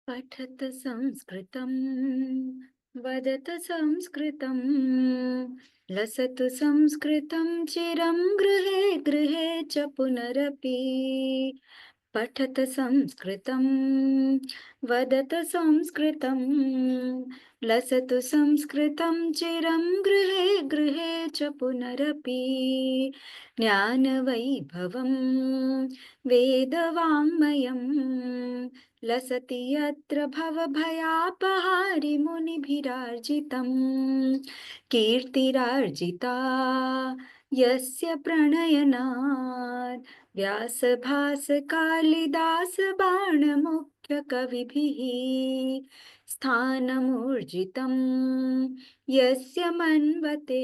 पठत संस्कृतं वदत संस्कृतं लसतु संस्कृतं चिरं गृहे गृहे च पुनरपि पठत संस्कृतं वदत संस्कृतं लसतु संस्कृतं चिरं गृहे गृहे च पुनरपि ज्ञानवैभवं वेदवाङ्मयं लसति यत्र भवभयापहारि मुनिभिरार्जितं कीर्तिरार्जिता यस्य प्रणयनात् व्यासभासकालिदास बाणमुख्यकविभिः स्थानमूर्जितं यस्य मन्वते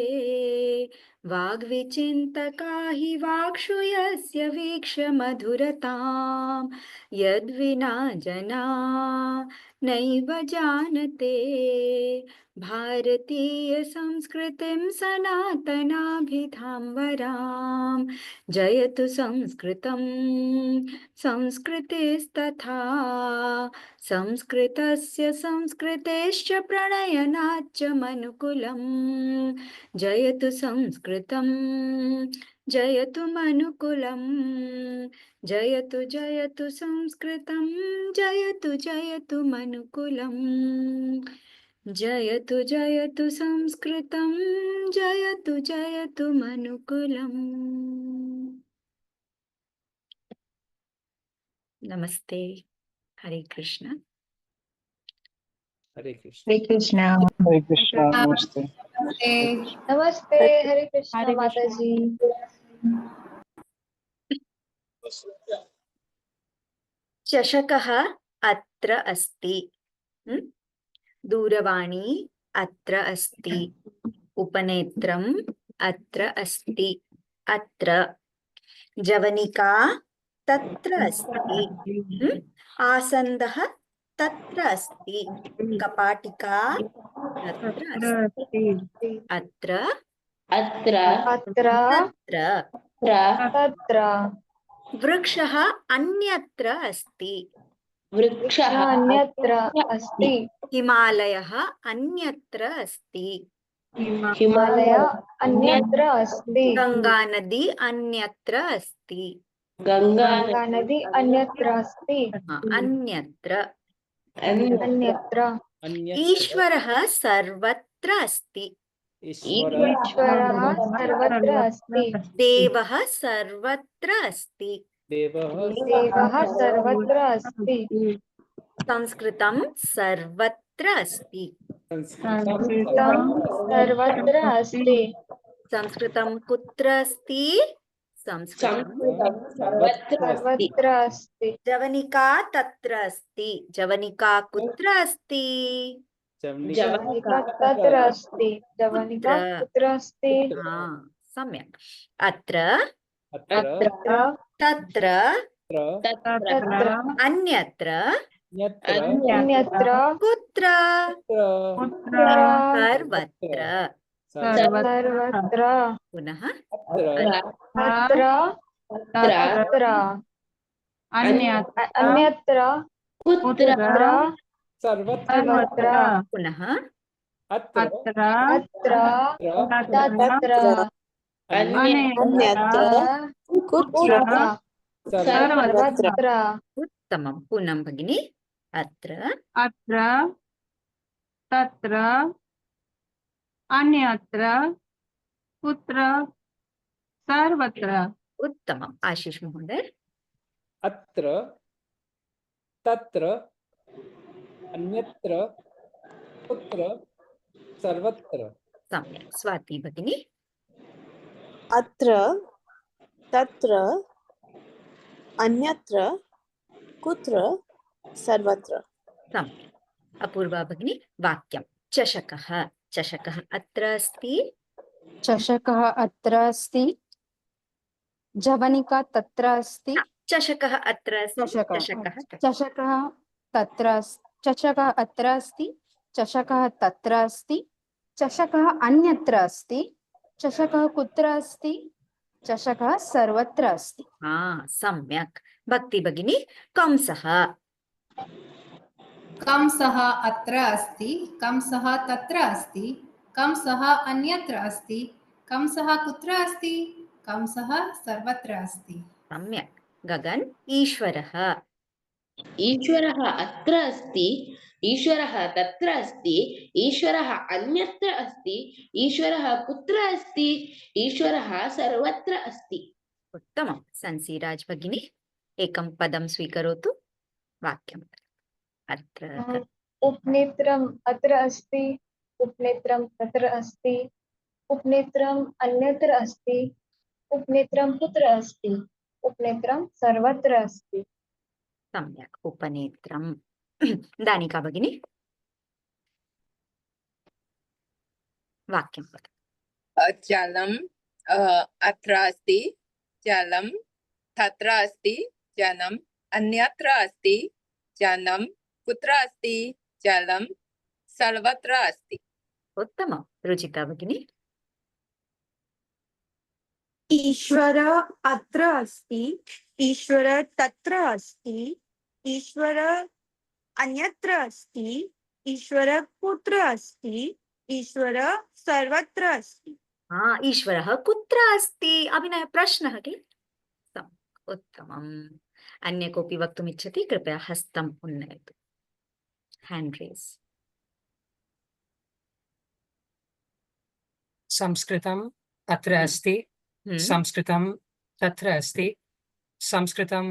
वाग्विचिन्तका हि वाक्षु यस्य वीक्ष्य मधुरतां यद्विना जना नैव जानते भारतीय संस्कृतिं सनातनाभिधां वरां जयतु संस्कृतं संस्कृतिस्तथा संस्कृतस्य संस्कृतेश्च प्रणयनाच्च मनुकुलं जयतु संस्कृतं जयतु मनुकुलं जयतु जयतु संस्कृतं जयतु जयतु मनुकुलं जयतु जयतु संस्कृतं जयतु जयतु मनुकुलम्। नमस्ते, हरे कृष्ण। हरे कृष्ण। हरे कृष्ण। हरे कृष्णा। नमस्ते। नमस्ते। हरे कृष्ण माता जी। चषकः अत्र अस्ति, दूरवाणी अत्र अस्ति, उपनेत्रम् अत्र अस्ति, अत्र जवनिका तत्र अस्ति, आसन्दः तत्र अस्ति, कपाटिका तत्र अस्ति, अत्र अत्र तत्र तत्र वृक्षः अन्यत्र अस्ति, वृक्षः अन्यत्र अस्ति, हिमालयः अन्यत्र अस्ति, हिमालय अन्यत्र अस्ति, गंगा नदी अन्यत्र अस्ति, गंगा गंगा नदी अन्यत्र अस्ति अन्यत्र। अन्यत्र ईश्वरः सर्वत्र अस्ति। ईश्वरः सर्वत्र अस्ति देवः सर्वत्र अस्ति। देवः सर्वत्र अस्ति संस्कृतं सर्वत्र अस्ति। संस्कृतं सर्वत्र अस्ति संस्कृतं कुत्र अस्ति? संस्कृतं सर्वत्र अस्ति जवनिका तत्र अस्ति। जवनिका कुत्र अस्ति? जवनिका तत्र अस्ति जवनिका कुत्र अस्ति सम्यक्। अत्र तत्र तत्र तत्र अन्यत्र अन्यत्र कुत्र सर्वत्र सर्वत्र। पुनः तत्र तत्र अन्यत्र कुत्र सर्वत्र पुनः अत्र तत्र अन्यत्र कुत्र सर्वत्र उत्तमं। पुनः भगिनी अत्र तत्र अन्यत्र कुत्र सर्वत्र। उत्तमम्। आशीष महोदय अत्र तत्र अन्यत्र कुत्र सर्वत्र। सम्यक्। स्वाति भगिनी अत्र तत्र अन्यत्र कुत्र सर्वत्र। सम्यक्। अपूर्वा भगिनी वाक्यं चषकः चषकः अत्र अस्ति। चषकः अत्र अस्ति जवनिका तत्र अस्ति चषकः अत्र अस्ति। चषकः चषकः चषकः अत्र अस्ति चषकः तत्र अस्ति चषकः अन्यत्र अस्ति चषकः कुत्र अस्ति चषकः सर्वत्र अस्ति। सम्यक्। भक्ति भगिनी कंसः कंसः अत्र अस्ति कंसः तत्र अस्ति कंसः अन्यत्र अस्ति कंसः कुत्र अस्ति कंसः सर्वत्र अस्ति। सम्यक्। गगन ईश्वरः ईश्वरः अत्र अस्ति ईश्वरः तत्र अस्ति ईश्वरः अन्यत्र अस्ति ईश्वरः कुत्र अस्ति ईश्वरः सर्वत्र अस्ति। उत्तमं। संसीराज भगिनी एकं पदं स्वीकरोतु। वाक्यम् अत्र उपनेत्रम् अत्र अस्ति उपनेत्रं तत्र अस्ति उपनेत्रम् अन्यत्र अस्ति उपनेत्रं कुत्र अस्ति उपनेत्रं सर्वत्र अस्ति। सम्यक्। उपनेत्रं दानिका भगिनी वाक्यं वद। जलम् अत्र अस्ति जलं तत्र अस्ति जलम् अन्यत्र अस्ति जलं कुत्र अस्ति जलं सर्वत्र अस्ति। उत्तमं। रुचिका भगिनी ईश्वर अत्र अस्ति ईश्वर तत्र अस्ति ईश्वर अन्यत्र अस्ति ईश्वर कुत्र अस्ति ईश्वर सर्वत्र अस्ति। ईश्वरः कुत्र अस्ति अभिनय प्रश्नः किल। उत्तमम्। अन्य कोऽपि वक्तुम् इच्छति कृपया हस्तम् उन्नयतु। Hand raise. संस्कृतम् अत्र अस्ति संस्कृतं तत्र अस्ति संस्कृतं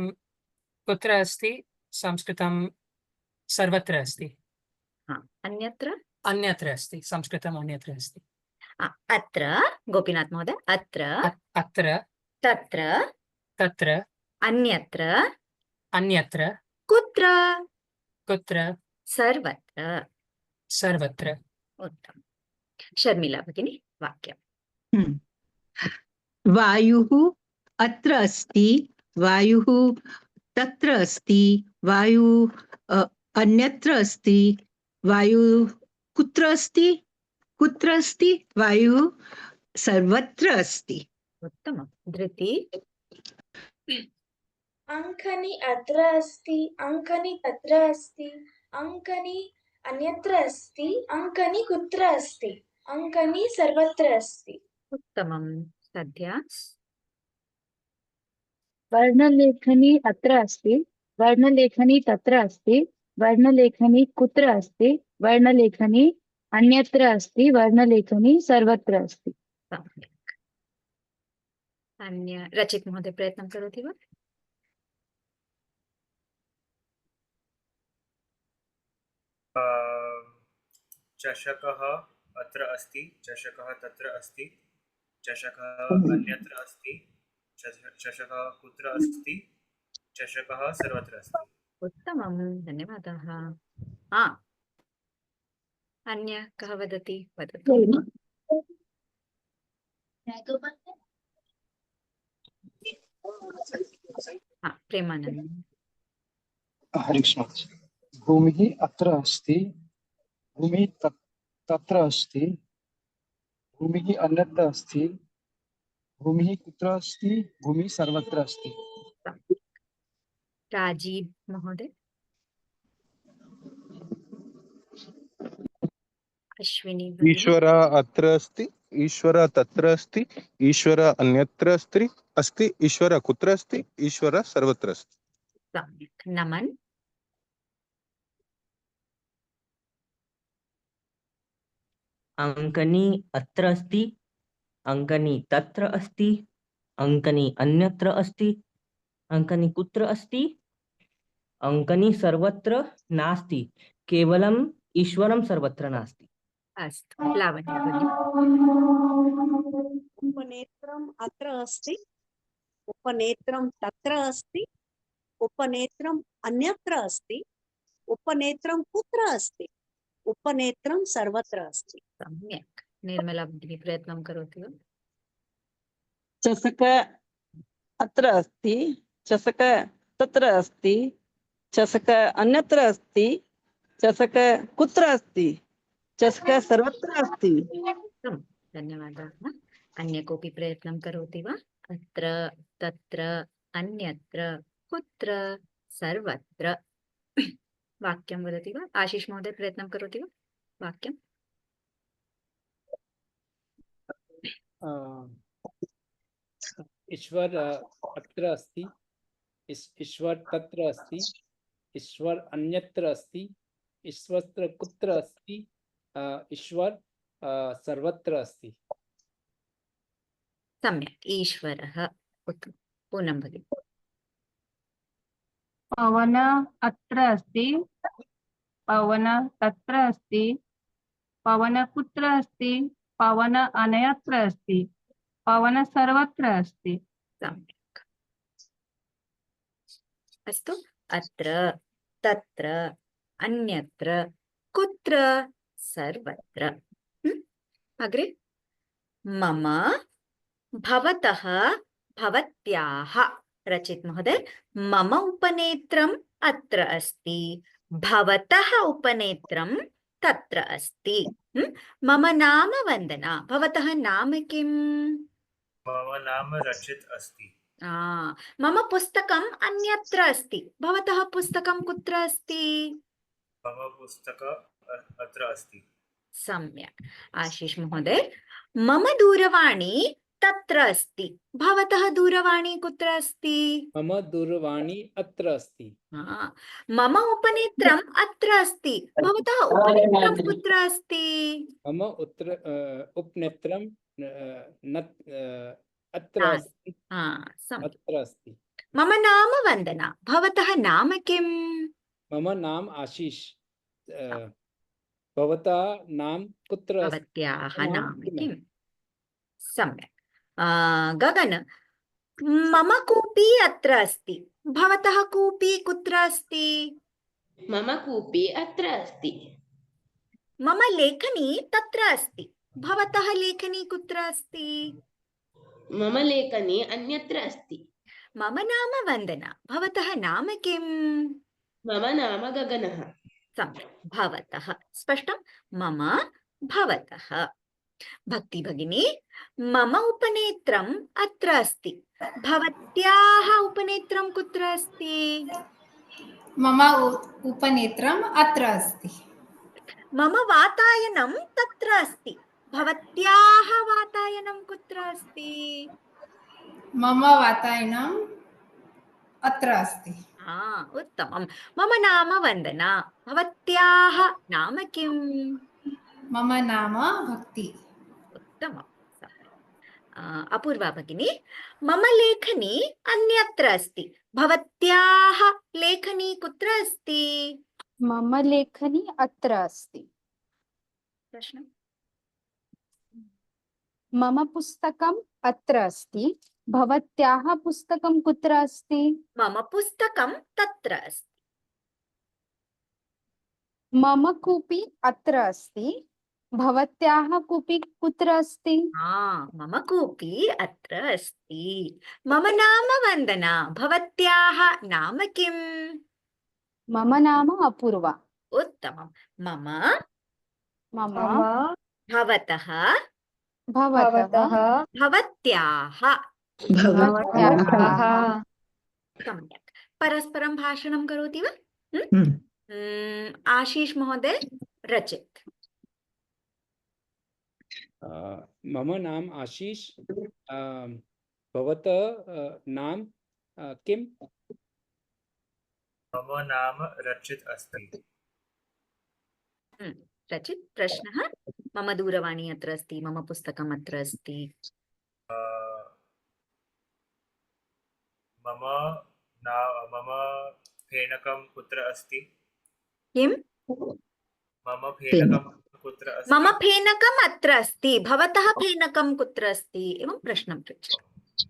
कुत्र अस्ति संस्कृतं सर्वत्र अस्ति। अन्यत्र अन्यत्र अस्ति संस्कृतम् अन्यत्र अस्ति। अत्र गोपीनाथ महोदय अत्र अत्र तत्र तत्र अन्यत्र अन्यत्र कुत्र कुत्र सर्वत्र सर्वत्र। उत्तमं। शर्मिला भगिनी वाक्यम्। वायुः अत्र अस्ति वायुः तत्र अस्ति वायुः अन्यत्र अस्ति वायुः कुत्र अस्ति वायुः सर्वत्र अस्ति। उत्तमं। धृति अंकनी अत्र अस्ति अंकनी तत्र अस्ति अंकनी अन्यत्र अस्ति अंकनी कुत्र अस्ति अंकनी सर्वत्र अस्ति। उत्तमं। सद्या वर्णलेखनी अत्र अस्ति, वर्णलेखनी तत्र अस्ति, वर्णलेखनी कुत्र अस्ति, वर्णलेखनी अन्यत्र अस्ति, वर्णलेखनी सर्वत्र अस्ति। सम्यक्। अन्य रचित महोदय प्रयत्नं करोति वा? चषकः अत्र अस्ति, चषकः तत्र अस्ति, चषकः अन्यत्र अस्ति, चषकः कुत्र अस्ति, चषकः सर्वत्र अस्ति। उत्तमं, धन्यवादाः। हा, अन्य कः वदति? वदतु। हा, प्रेमानन्द। हरे कृष्ण। भूमिः अत्र अस्ति, भूमिः तत्र अस्ति, भूमिः अन्यत्र अस्ति, भूमिः कुत्र अस्ति, भूमिः सर्वत्र अस्ति। राजीव महोदय। अश्विनी भगिनी। ईश्वर अत्र अस्ति, ईश्वर तत्र अस्ति, ईश्वर अन्यत्र अस्ति, ईश्वर कुत्र अस्ति, ईश्वर सर्वत्र अस्ति। सम्यक्। नमन। अंकनी अत्र अस्ति, अंकनी तत्र अस्ति, अंकनी अन्यत्र अस्ति, अंकनी कुत्र अस्ति, अंकनी सर्वत्र नास्ति, केवलम् ईश्वरं सर्वत्र नास्ति। अस्तु, लावण्या भगिनी। उपनेत्रम् अत्र अस्ति, उपनेत्रं तत्र अस्ति, उपनेत्रम् अन्यत्र अस्ति, उपनेत्रं कुत्र अस्ति, उपनेत्रं सर्वत्र अस्ति। सम्यक्। निर्मला भगिनी प्रयत्नं करोति वा? चषक अत्र अस्ति, चषक तत्र अस्ति, चषक अन्यत्र अस्ति, चषक कुत्र अस्ति, चषक सर्वत्र अस्ति। धन्यवादाः। अन्य कोऽपि प्रयत्नं करोति वा? अत्र, तत्र, अन्यत्र, कुत्र, सर्वत्र। वाक्यं वदति वा? आशीष महोदय प्रयत्नं करोति वा? वाक्यं। ईश्वर अत्र अस्ति, ईश्वर तत्र अस्ति, ईश्वर अन्यत्र अस्ति, ईश्वर कुत्र अस्ति, ईश्वर सर्वत्र अस्ति। सम्यक्। ईश्वरः। पूनम भगिनी। पवन अत्र अस्ति, पवन तत्र अस्ति, पवन कुत्र अस्ति, पवन अन्यत्र अस्ति, पवन सर्वत्र अस्ति। सम्यक्। अस्तु। अत्र, तत्र, अन्यत्र, कुत्र, सर्वत्र। अग्रे। मम, भवतः, भवत्याः। रचित महोदय। मम उपनेत्रम् अत्र अस्ति, भवतः उपनेत्रं तत्र अस्ति। मम नाम वन्दना। भवतः नाम किम्? मम नाम रचित अस्ति। मम पुस्तकम् अन्यत्र अस्ति। भवतः पुस्तकं कुत्र अस्ति? मम पुस्तकम् अत्र अस्ति। सम्यक्। आशीष महोदय। मम दूरवाणी तत्र अस्ति। भवतः दूरवाणी कुत्र अस्ति? मम दूरवाणी अत्र अस्ति। मम उपनेत्रम् अत्र अस्ति। भवतः उपनेत्रं कुत्र अस्ति? मम उपनेत्रं अत्र अस्ति। अत्र अस्ति। मम नाम वन्दना। भवतः नाम किम्? मम नाम आशीष। भवतः नाम कुत्र अस्ति? भवत्याः नाम किम्? सम्यक्। गगन। मम कूपी अत्र अस्ति। भवतः कूपी कुत्र अस्ति? मम कूपी अत्र अस्ति। मम लेखनी तत्र अस्ति। भवतः लेखनी कुत्र अस्ति? मम लेखनी अन्यत्र अस्ति। मम नाम वन्दना। भवतः नाम किम्? मम नाम गगनः। सम्यक्। भवतः स्पष्टं? मम, भवतः। भक्ति भगिनी। मम उपनेत्रम् अत्र अस्ति। भवत्याः उपनेत्रं कुत्र अस्ति? मम उपनेत्रम् अत्र अस्ति। मम वातायनं तत्र अस्ति। भवत्याः वातायनं कुत्र अस्ति? मम वातायनं अत्र अस्ति। उत्तमं। मम नाम वन्दना, भवत्याः नाम किम्? मम नाम भक्ति। उत्तमं। अपूर्वा भगिनी, मम लेखनी अन्यत्र अस्ति, भवत्याः लेखनी कुत्र अस्ति? मम लेखनी अत्र अस्ति। प्रश्न? मम पुस्तकम् अत्र अस्ति, भवत्याः पुस्तकं कुत्र अस्ति? मम पुस्तकं तत्र अस्ति। मम कूपी अत्र अस्ति, भवत्याः कूपी कुत्र अस्ति? मम कूपी अत्र अस्ति। मम नाम वन्दना, भवत्याः नाम किम्? मम नाम अपूर्वा। उत्तमं। मम मम भवतः भवत्याः सम्यक्। परस्परं भाषणं करोति वा? आशीष महोदय, रचित। मम नाम आशीष, भवतः नाम किम्? मम नाम रचित अस्ति। रचित, प्रश्नः? मम दूरवाणी अत्र अस्ति, मम पुस्तकम् अत्र अस्ति। मम फेनकं कुत्र अस्ति? किम्? मम फेनकं कुत्र अस्ति? मम फेनकम् अत्र अस्ति, भवतः फेनकं कुत्र अस्ति? एवं प्रश्नं पृच्छति।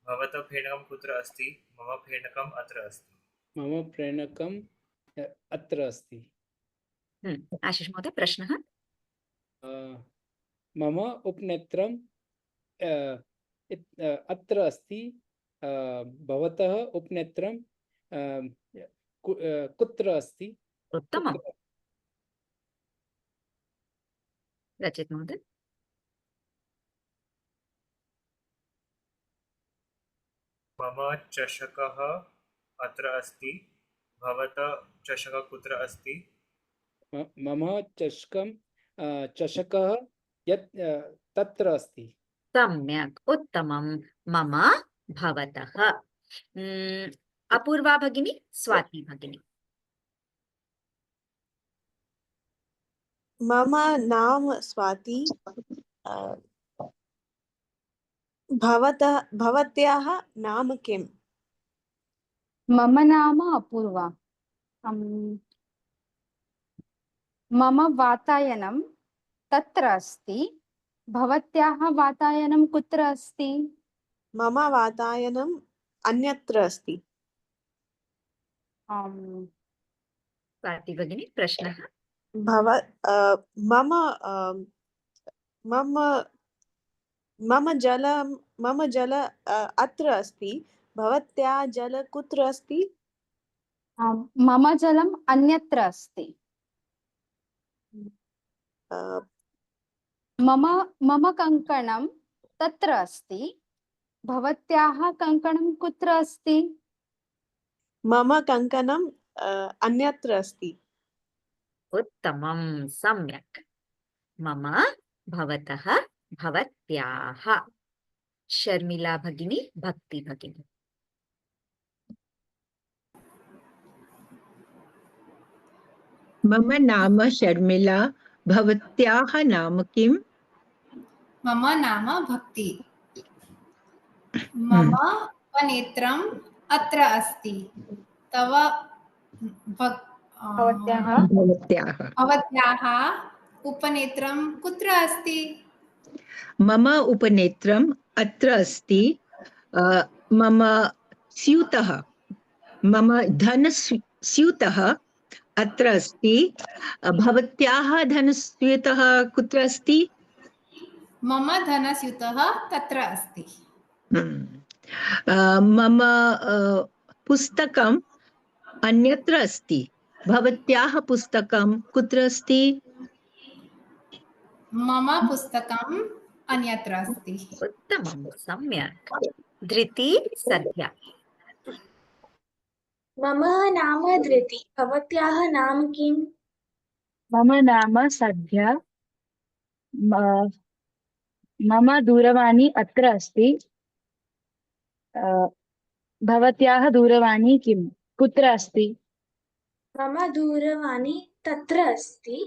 भवतः फेनकं कुत्र अस्ति? मम फेनकम् अत्र अस्ति। मम फेनकम् अत्र अस्ति। आशीष महोदय, प्रश्नः? मम उपनेत्रम् अत्र अस्ति, भवतः उपनेत्रं कुत्र अस्ति? उत्तमम्। रचित महोदय। मम चषकः अत्र अस्ति, भवतः चषकः कुत्र अस्ति? मम चषकः तत्र अस्ति। सम्यक्, उत्तमं। मम भवतः। अपूर्वा भगिनी, स्वाति भगिनी। मम नाम स्वाति, भवत्याः नाम किम्? मम नाम अपूर्वा। मम वातायनं तत्र अस्ति, भवत्याः वातायनं कुत्र अस्ति? मम वातायनम् अन्यत्र अस्ति। स्वाति भगिनी, प्रश्नः? मम जल अत्र अस्ति, भवत्याः जल कुत्र अस्ति? मम जलम् अन्यत्र अस्ति। मम कङ्कणं तत्र अस्ति, भवत्याः कङ्कणं कुत्र अस्ति? मम कङ्कणम् अन्यत्र अस्ति। उत्तमं, सम्यक्। मम, भवतः, भवत्याः। शर्मिला भगिनी, भक्ति भगिनी। मम नाम शर्मिला, भवत्याः नाम किम्? मम नाम भक्ति। मम उपनेत्रम् अत्र अस्ति, तव भवत्याः उपनेत्रं कुत्र अस्ति? मम उपनेत्रम् अत्र अस्ति, मम स्यूतः, मम धनस्यूतः अत्र अस्ति, भवत्याः धनस्यूतः कुत्र अस्ति? मम धनस्यूतः तत्र अस्ति। मम पुस्तकम् अन्यत्र अस्ति, भवत्याः पुस्तकं कुत्र अस्ति? मम पुस्तकम् अन्यत्र अस्ति। उत्तमं, सम्यक्। धृति, सद्या। मम नाम धृति, भवत्याः नाम किम्? मम नाम सद्या, मम दूरवाणी अत्र अस्ति, भवत्याः दूरवाणी किं कुत्र अस्ति? मम दूरवाणी तत्र अस्ति।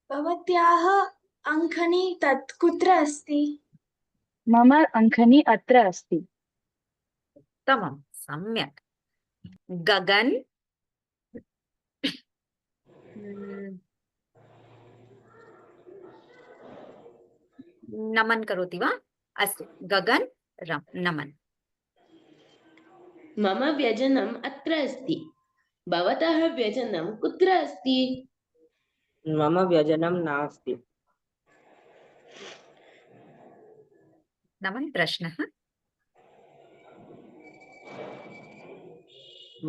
भवत्याः अङ्कनी तत् कुत्र अस्ति? मम अङ्कनी अत्र अस्ति। उत्तमं, सम्यक्। गगन् नमन करोति वा? अस्तु, गगन् नमन। मम व्यजनम् अत्र अस्ति। भवतः व्यजनं कुत्र अस्ति? मम व्यजनं नास्ति। नमन प्रश्नः।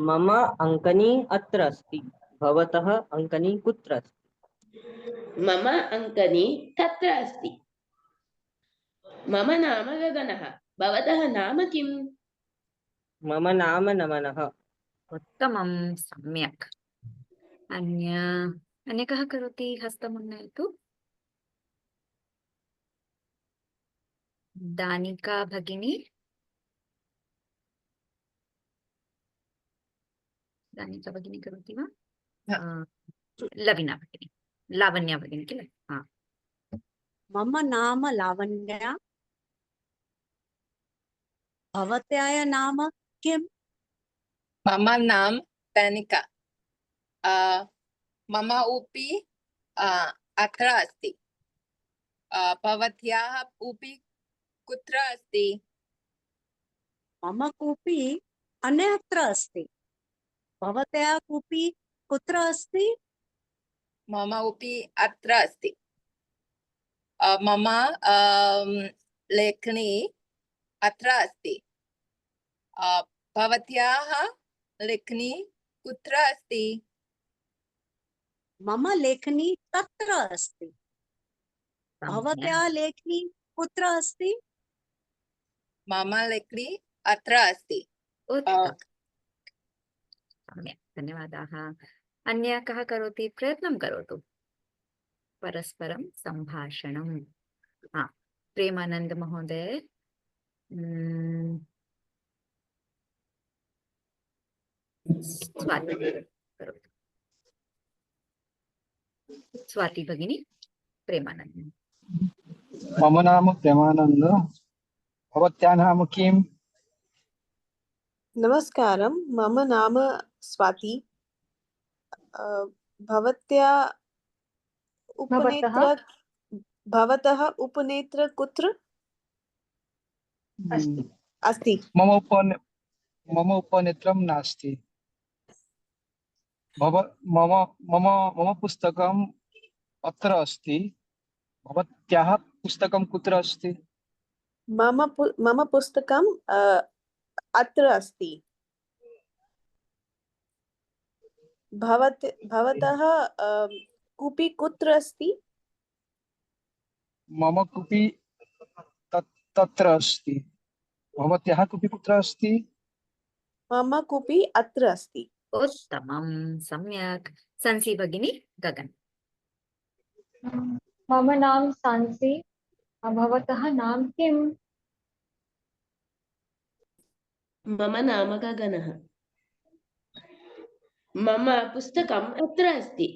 मम अङ्कनी अत्र अस्ति। भवतः अङ्कनी कुत्र अस्ति? मम अङ्कनी तत्र अस्ति। मम नाम गगनः। भवतः नाम किम्? मम नाम नमनः। उत्तमं, सम्यक्। अन्य कः करोति? हस्तम् उन्नयतु। दानिका भगिनी, दानिका भगिनी करोति वा? लविना भगिनी, लावण्या भगिनी किल? हाँ। मम नाम लावण्या। भवत्याः नाम किम्? मम नाम दानिका। मम उपि अत्र अस्ति। भवत्याः उपि कुत्र अस्ति? मम कूपी अन्यत्र अस्ति। भवत्याः कूपी कुत्र अस्ति? मम उपि अत्र अस्ति। मम लेखनी अत्र अस्ति। भवत्याः लेखनी कुत्र अस्ति? मम लेखनी तत्र अस्ति। भवत्याः लेखनी कुत्र अस्ति? मम लेखनी अत्र अस्ति। सम्यक्, धन्यवादाः। अन्य कः करोति? प्रयत्नं करोतु। परस्परं सम्भाषणं। हाँ, प्रेमानंद महोदय। स्वाति करोतु। स्वाति भगिनी, प्रेमानंद। मम नाम प्रेमानंद। भवत्याः नाम किम्? नमस्कारं, मम नाम स्वाति। भवतः उपनेत्र कुत्र अस्ति? मम उपनेत्रं नास्ति। मम मम मम पुस्तकम् अत्र अस्ति। भवत्याः पुस्तकं कुत्र अस्ति? मम पुस्तकं अत्र अस्ति। भवतः कूपी कुत्र अस्ति? मम कूपी तत्र अस्ति। भवत्याः कूपी कुत्र अस्ति? मम कूपी अत्र अस्ति। उत्तमं, सम्यक्। संसी भगिनी, गगन। मम नाम सांसी। भवतः नाम किम्? मम नाम गगनः। मम पुस्तकम् अत्र अस्ति।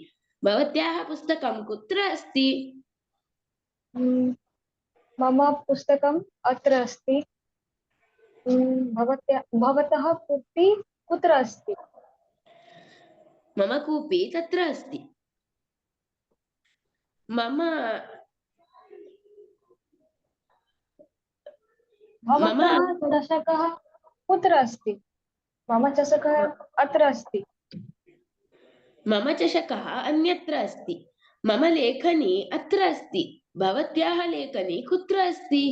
भवत्याः पुस्तकं कुत्र अस्ति? मम पुस्तकम् अत्र अस्ति। भवतः कूपी कुत्र अस्ति? मम कूपी तत्र अस्ति। भवतः चषकः कुत्र अस्ति? मम चषकः अत्र अस्ति। मम चषकः अन्यत्र अस्ति। मम लेखनी अत्र अस्ति। भवत्याः लेखनी कुत्र अस्ति?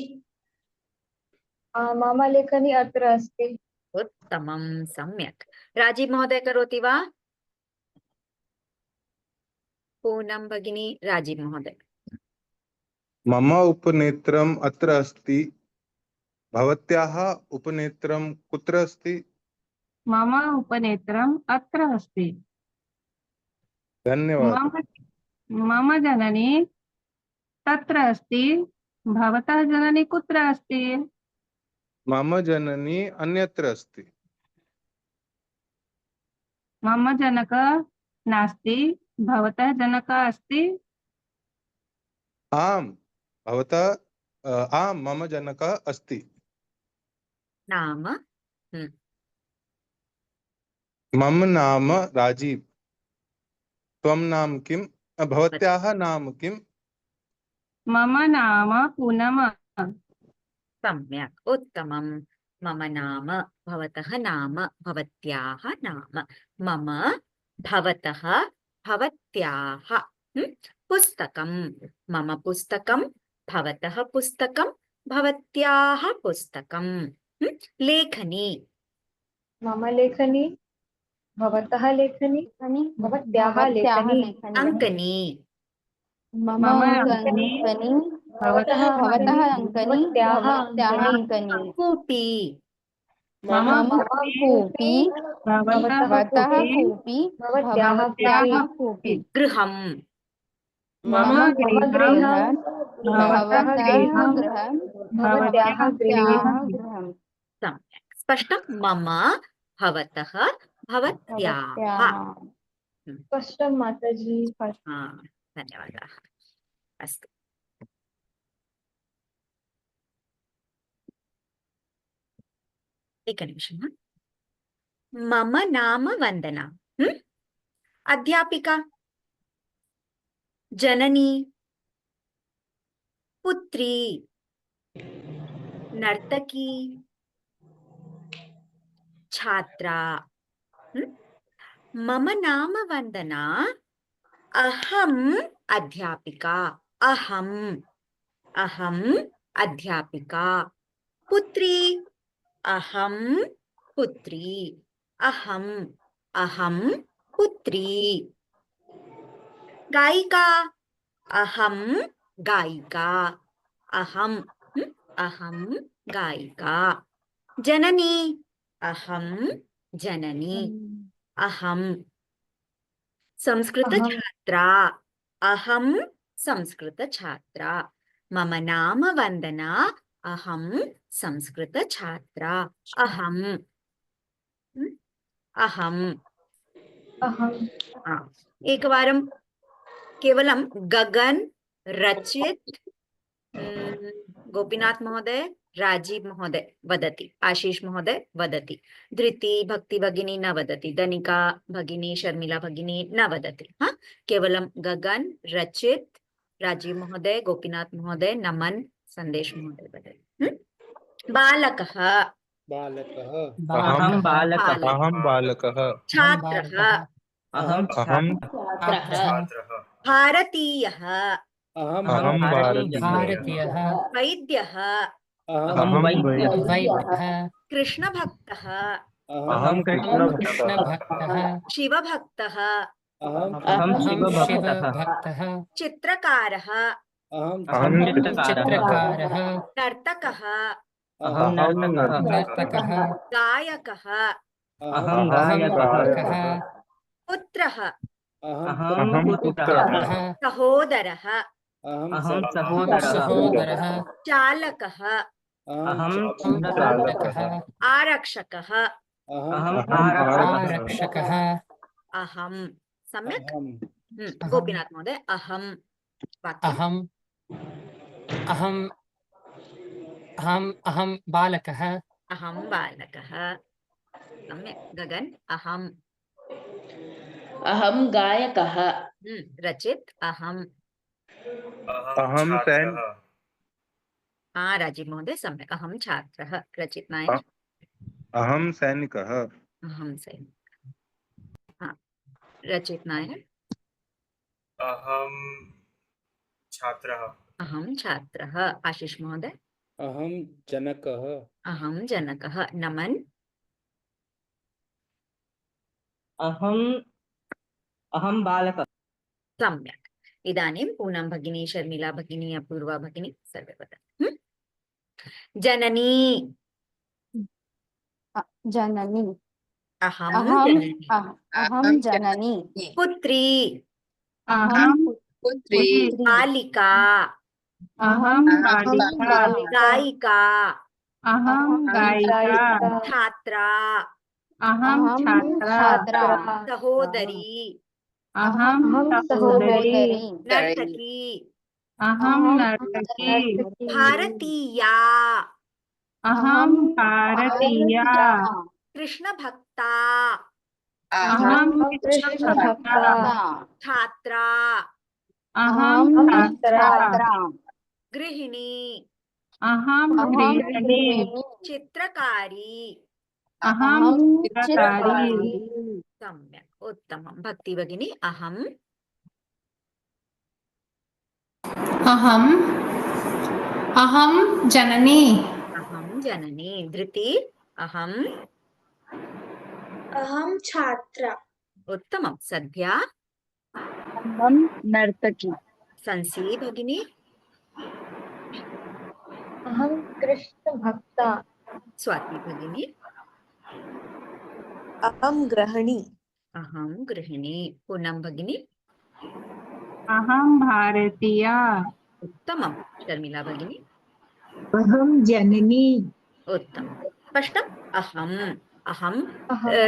मम लेखनी अत्र अस्ति। उत्तमं, सम्यक्। राजीव महोदय करोति वा? पूनम भगिनी, राजीव महोदय। मम उपनेत्रम् अत्र अस्ति। भवत्याः उपनेत्रं कुत्र अस्ति? मम उपनेत्रम् अत्र अस्ति। धन्यवादः। मम जननी तत्र अस्ति। भवतः जननी कुत्र अस्ति? मम जननी अन्यत्र अस्ति। मम जनकः नास्ति, भवतः जनकः अस्ति। आम् भवतः आम् मम जनकः अस्ति। नाम मम नाम राजीव। त्वं नाम किम्? भवत्याः नाम किम्? मम नाम पूनम। सम्यक् उत्तमं। मम नाम, भवतः नाम, भवत्याः नाम, मम, भवतः, भवत्याः। पुस्तकं, मम पुस्तकं, भवतः पुस्तकं, भवत्याः पुस्तकं। लेखनी, मम लेखनी, भवतः लेखनी, भवत्याः लेखनी। अंकनी, मम अंकनी, भवतः अंकनी, भवत्याः अंकनी। कूपी, मम कूपी, भवतः कूपी, भवत्याः कूपी। गृहं, मम गृहं, भवतः गृहं, भवत्याः गृहं। गृहम्। सम्यक् स्पष्टं। मम, भवतः, भवत्याः। स्पष्टं माताजी। धन्यवादाः। अस्तु, एकनिमिषम्। मम नाम वन्दना। अध्यापिका, जननी, पुत्री, नर्तकी, छात्रा। मम नाम वन्दना, अहम् अध्यापिका। अहम् अध्यापिका। पुत्री, अहं पुत्री। अहं पुत्री। गायिका, अहं गायिका। अहं गायिका। जननी, अहं जननी। अहं संस्कृत छात्रा। अहं संस्कृत छात्रा। मम नाम वन्दना, अहं संस्कृत छात्रा। अहम् एकवारं केवलं गगन, रचित, गोपीनाथ महोदय, राजीव महोदय वदति, आशीष महोदय वदति, धृति भक्ति भगिनी न वदति, दनिका भगिनी, शर्मिला भगिनी न वदति। केवलं गगन, रचित, राजीव महोदय, गोपीनाथ महोदय, नमन, संदेश महोदय वदति। बालकः, अहं बालकः। छात्रः, अहं छात्रः। भारतीयः, अहं भारतीयः। वैद्यः, अहं वैद्यः। कृष्णभक्तः, अहं कृष्णभक्तः। शिवभक्तः, अहं शिवभक्तः। चित्रकारः, अहं चित्रकारः। नर्तकः, अहं नर्तकः। गायकः, अहं गायकः। पुत्रः, अहं पुत्रः। सहोदरः, अहं सहोदरः। चालकः, अहं चालकः। आरक्षकः, अहं आरक्षकः। अहं। सम्यक्। गोपीनाथ महोदय, अहं वाक्यम्। अहं बालकः। अहं बालकः। सम्यक्। गगन, अहं गायकः। रचित, अहं छात्रः। राजीव महोदय सम्यक्। अहं छात्रः। रचित नायर्, अहं सैनिकः। अहं सैनिकः। रचित नायर्, अहं छात्रः। अहं छात्रः। आशीष महोदय, अहं जनकः। अहं जनकः। नमन, अहं बालकः। सम्यक्। इदानीं पूनम भगिनी, शर्मिला भगिनी, अपूर्वा भगिनी सर्वे वदन्तु। जननी, जननी, अहं जननी। पुत्री, अहं पुत्री। बालिका, अहं बालिका। गायिका, अहं गायिका। छात्रा, अहम छात्रा छात्रा सहोदरी अहम सहोदरी नर्तकी अहम नर्तकी भारतीया अहम भारतीया कृष्ण भक्ता अहम कृष्ण भक्ता छात्रा अहम छात्रा गृहिणी अहम गृहिणी चित्रकारी अहम चित्रकारी सम्यक् उत्तमं भक्ति भगिनी अहम् अहम् अहं जननी अहं जननी धृति अहम् अहं छात्रा उत्तमं सद्या अहं नर्तकी संसी भगिनी अहं कृष्णभक्ता स्वाति भगिनी अहं गृहिणी अहं गृहिणी पूनम भगिनी अहम भारतीया उत्तमं शर्मिला भगिनी अहं जननी उत्तमं स्पष्टम् अहम् अहं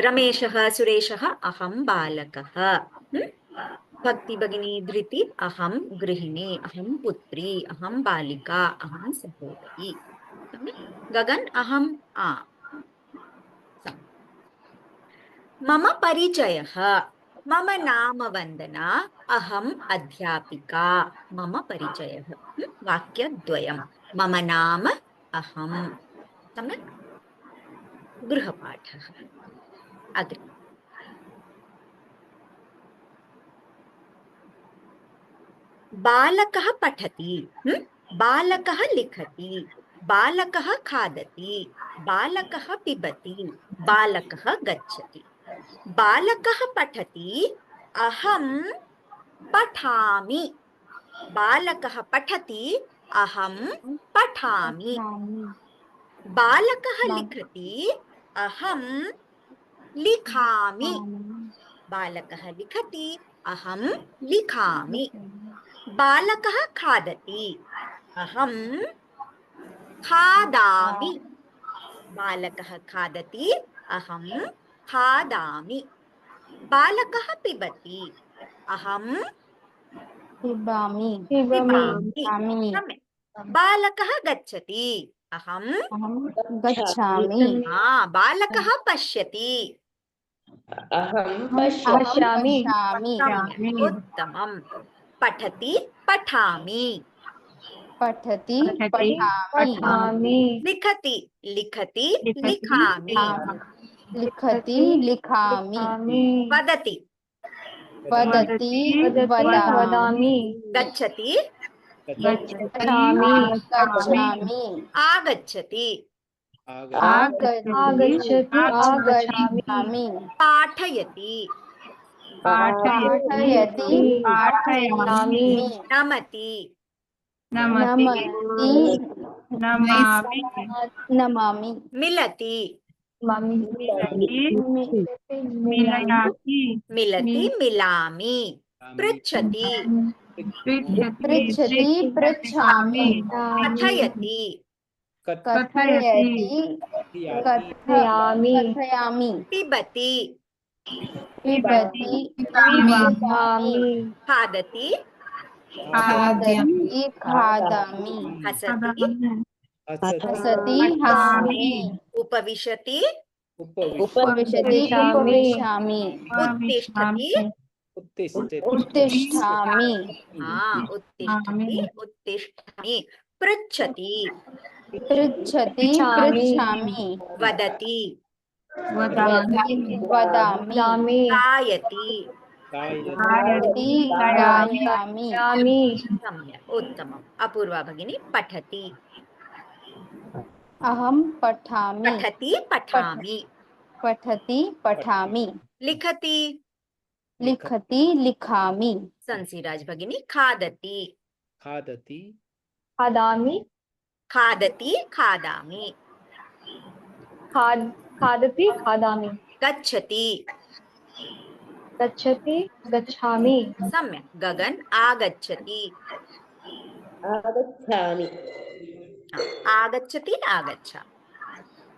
रमेशः सुरेशः अहं बालकः भक्ति भगिनी धृति अहं गृहिणी अहं पुत्री अहं बालिका अहं सहोदरी गगन अहम् आ मम परिचयः मम नाम वन्दना अहम् अध्यापिका मम परिचयः वाक्यद्वयं मम नाम अहं सम्यक् गृहपाठः अग्रे बालकः पठति बालकः लिखति बालकः खादति बालकः पिबति बालकः गच्छति बालकः पठति अहं पठामि बालकः पठति अहं पठामि बालकः लिखति अहं लिखामि बालकः लिखति अहं लिखामि बालकः खादति अहं खादामि बालकः खादति अहं खादामि बालकः पिबति अहं पिबामि सम्यक् बालकः गच्छति अहं गच्छामि बालकः पश्यति अहं पश्यामि सम्यक् उत्तमं पठति पठामि पठति पठामि लिखति लिखति लिखामि लिखति लिखामि वदति वदति वदामि गच्छति गच्छामि आगच्छति आगच्छामि पाठयति पाठयति पाठयामि नमति नमामि मिलति मिलयामि मिलति मिलामि पृच्छति पृच्छति पृच्छामि कथयति कथयामि पिबति पिबति खादति खादामि हसति हसति हसामि उपविशति उपविशति उपविशामि उत्तिष्ठति उत्तिष्ठामि उत्तिष्ठति उत्तिष्ठामि पृच्छति पृच्छति पृच्छामि वदति वदामि गायति गायामि सम्यक् उत्तमम् अपूर्वा भगिनी पठति अहं पठामि पठति पठामि पठति पठामि लिखति लिखति लिखामि संसीराज भगिनी खादति खादति खादामि खादति खादामि खादति खादामि गच्छति गच्छति गच्छामि सम्यक् गगन आगच्छति आगच्छामि आगच्छति आगच्छ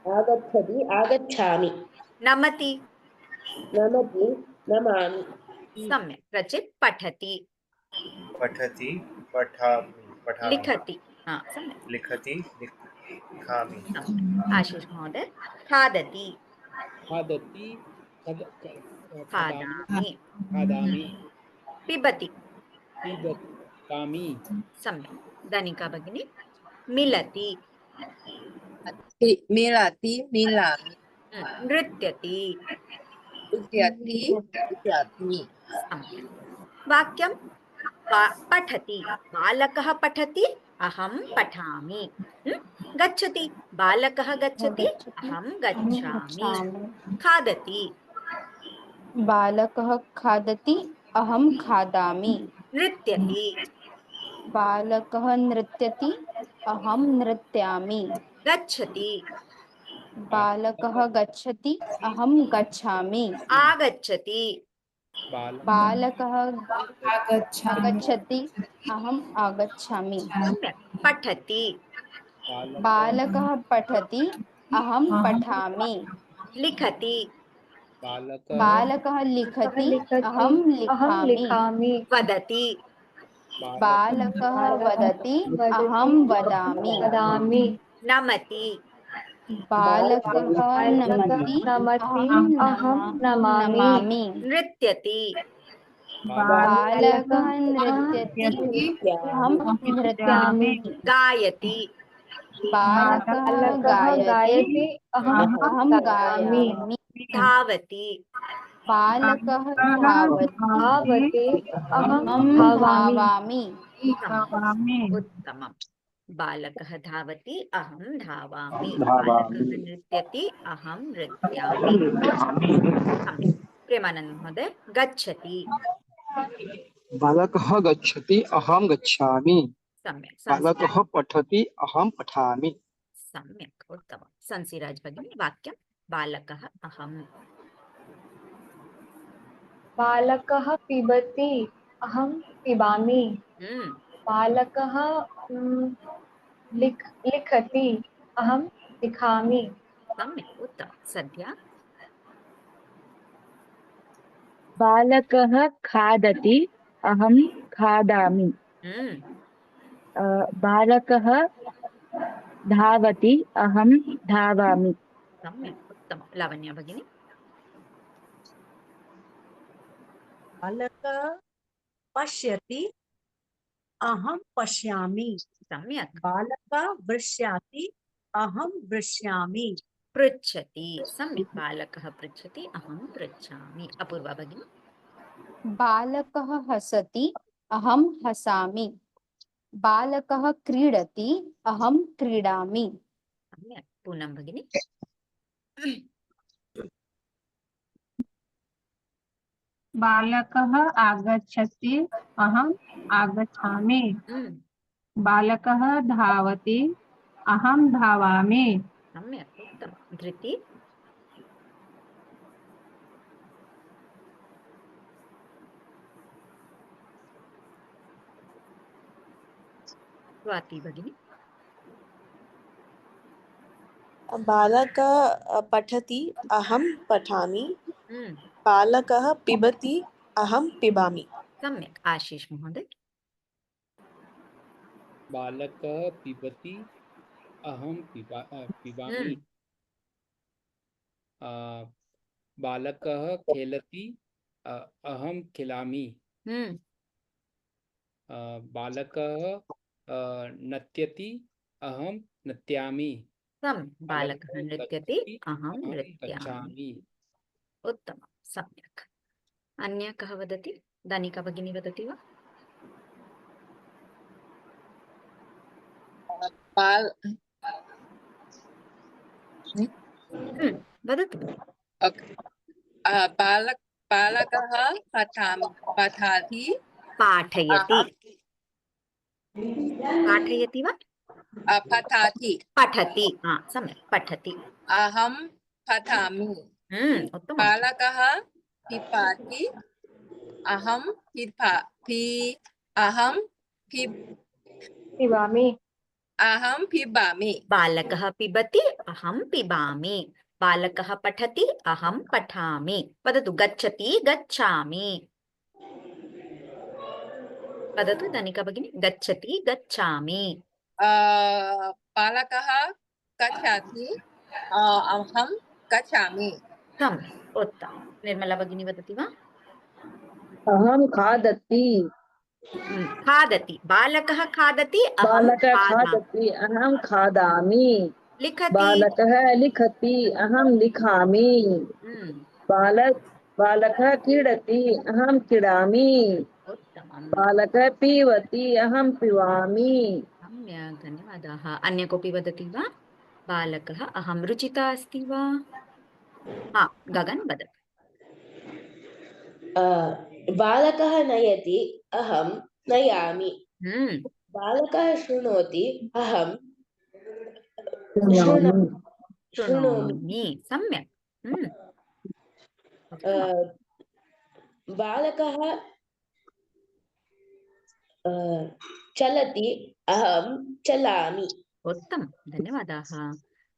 आगच्छति आगच्छामि नमति नमति नमामि सम्यक् रचित पठति पठति पठामि लिखति हाँ सम्यक् लिखति लिखामि सम्यक् आशीष महोदय खादति खादति खादामि खादामि पिबति पिबामि सम्यक् धनिका भगिनी मिलति मिलति मिलामि नृत्यति नृत्यति नृत्यामि सम्यक् वाक्यं पठति बालकः पठति अहं पठामि गच्छति बालकः गच्छति अहं गच्छामि खादति बालकः खादति अहं खादामि नृत्यति बालकः नृत्यति अहं नृत्यामि गच्छति बालकः गच्छति अहं गच्छामि आगच्छति बालकः आगच्छति अहम् आगच्छामि पठति बालकः पठति अहं पठामि लिखति बालकः लिखति अहं लिखामि वदति बालकः वदति अहं वदामि नमति बालकः नमति अहं नमामि नृत्यति बालकः नृत्यति अहं नृत्यामि गायति बालकः गायति अहं गायामि धावति बालकः धावति अहं धावामि उत्तमम् बालकः धावति अहं धावामि बालकः नृत्यति अहं नृत्यामि प्रेमानंद महोदय गच्छति बालकः गच्छति अहं गच्छामि सम्यक् बालकः पठति अहं पठामि सम्यक् उत्तमं संसिराज भगिनी वाक्यं बालकः अहं बालकः पिबति अहं पिबामि बालकः लिखति अहं लिखामि सम्यक् उत्तमं सद्या बालकः खादति अहं खादामि बालकः धावति अहं धावामि सम्यक् उत्तमं लावण्या भगिनी बालकः पश्यति अहं पश्यामि सम्यक् बालकः पश्यति अहं पश्यामि पृच्छति सम्यक् बालकः पृच्छति अहं पृच्छामि अपूर्वा भगिनी बालकः हसति अहं हसामि बालकः क्रीडति अहं क्रीडामि सम्यक् पूनम भगिनी बालकः आगच्छति अहम् आगच्छामि बालकः धावति अहं धावामि सम्यक् उत्तमं धृति स्वाति भगिनी बालकः पठति अहं पठामि बालकः पिबति अहं पिबामि सम्यक् आशीष महोदय बालकः पिबति अहं पिबामि बालकः खेलति अहं खेलामि बालकः नृत्यति अहं नृत्यामि बालकः नृत्यति अहं नृत्यामि उत्तमं सम्यक् अन्य कः वदति दानिका भगिनी वदति वा वदतु बालकः पठति पाठयति पाठयति वा पठति पठति सम्यक् पठति अहं पठामि उत्तमं बालकः पिबति अहं पिबामि पिबामि बालकः पिबति अहं पिबामि बालकः पठति अहं पठामि वदतु गच्छति गच्छामि वदतु धनिका भगिनी गच्छति गच्छामि बालकः गच्छति अहं गच्छामि सम्यक् उत्तमं निर्मला भगिनी वदति वा अहं खादति खादति बालकः खादति अहं बालकः खादामि खादति अहं खादामि लिखति बालकः लिखति अहं लिखामि बालकः क्रीडति अहं क्रीडामि उत्तमं बालकः पीबति अहं पिबामि सम्यक् धन्यवादाः अन्य कोऽपि वदति वा बालकः अहं रुचिता अस्ति वा गगन वदतु बालकः नयति अहं नयामि बालकः शृणोति अहं शृणोमि सम्यक् बालकः चलति अहं चलामि उत्तमं धन्यवादाः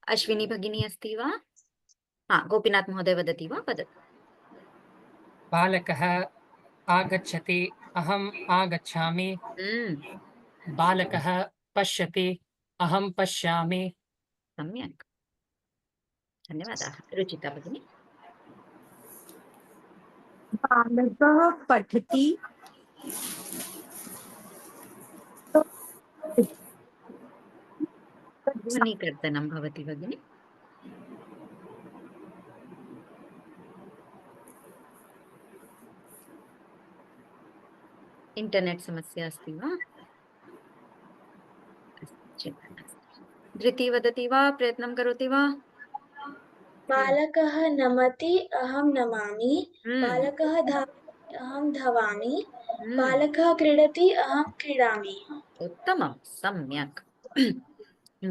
अश्विनी भगिनी अस्ति वा गोपीनाथ महोदय वदति वा वदतु बालकः आगच्छति अहम् आगच्छामि बालकः पश्यति अहं पश्यामि सम्यक् धन्यवादाः रुचिता भगिनी बालकः पठति ध्वनिकर्तनं भवति भगिनी इंटरनेट समस्या अस्ति वा धृति वदति वा प्रयत्नं करोति वा बालकः नमति अहं नमामि बालकः धावति अहं धावामि बालकः क्रीडति अहं क्रीडामि उत्तमं सम्यक्